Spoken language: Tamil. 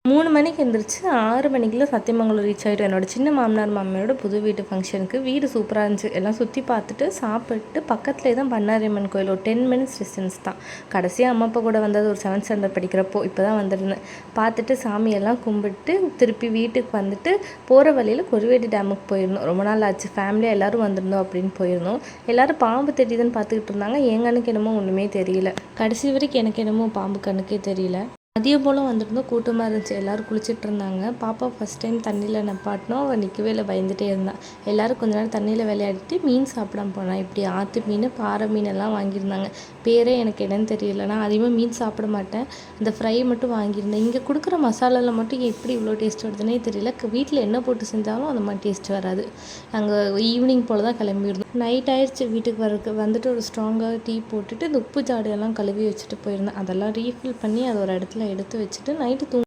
3 மணிக்கு எந்திரிச்சு 6 மணிக்குள்ள சத்தியமங்கலம் ரீச் ஆகிட்டோம். என்னோட சின்ன மாமனார் மாமியாரோட புது வீட்டு ஃபங்க்ஷனுக்கு. வீடு சூப்பராக இருந்துச்சு. எல்லாம் சுற்றி பார்த்துட்டு சாப்பிட்டு பக்கத்துலேயே தான் பண்ணாரியம்மன் கோயில். ஒரு 10 மினிட்ஸ் டிஸ்டன்ஸ் தான். கடைசியாக அம்மா அப்பா கூட வந்தது ஒரு 7th ஸ்டாண்டர்ட் படிக்கிறப்போ. இப்போ தான் வந்திருந்தேன். பார்த்துட்டு சாமியெல்லாம் கும்பிட்டு திருப்பி வீட்டுக்கு வந்துட்டு போகிற வழியில் கொடிவேரி டேமுக்கு போயிருந்தோம். ரொம்ப நாள் ஆச்சு, ஃபேமிலியாக எல்லோரும் வந்திருந்தோம் அப்படின்னு போயிருந்தோம். எல்லோரும் பாம்பு தெரியுதுன்னு பார்த்துக்கிட்டு இருந்தாங்க. என் கண்ணுக்கு என்னமோ ஒன்றுமே தெரியல. கடைசி வரைக்கும் எனக்கு என்னமோ பாம்பு கண்ணுக்கே தெரியல. மதியம் போல் வந்துருந்தோம். கூட்டமாக இருந்துச்சு. எல்லோரும் குளிச்சுட்டு இருந்தாங்க. பாப்பா ஃபஸ்ட் டைம் தண்ணியில் நிப்பாட்டினோம். அவள் நிற்கவே இல்லை, பயந்துகிட்டே இருந்தாள். எல்லோரும் கொஞ்ச நேரம் தண்ணியில் விளையாடிட்டு மீன் சாப்பிடாம போனான். இப்படி ஆற்று மீன், பாறை மீனெல்லாம் வாங்கியிருந்தாங்க. பேரே எனக்கு என்னன்னு தெரியல. நான் அதிகமாக மீன் சாப்பிட மாட்டேன். அந்த ஃப்ரை மட்டும் வாங்கியிருந்தேன். இங்கே கொடுக்குற மசாலாவில் மட்டும் எப்படி இவ்வளோ டேஸ்ட் வருதுன்னே தெரியல. வீட்டில் என்ன போட்டு செஞ்சாலும் அந்த மாதிரி டேஸ்ட் வராது. நாங்கள் ஈவினிங் போல் தான் கிளம்பியிருந்தோம். நைட் ஆயிடுச்சு வீட்டுக்கு வரக்கு. வந்துட்டு ஒரு ஸ்ட்ராங்காக டீ போட்டுட்டு இந்த உப்பு ஜாடியெல்லாம் கழுவி வச்சுட்டு போயிருந்தேன். அதெல்லாம் ரீஃபில் பண்ணி அதை ஒரு இடத்துல எடுத்து வச்சுட்டு நைட்டு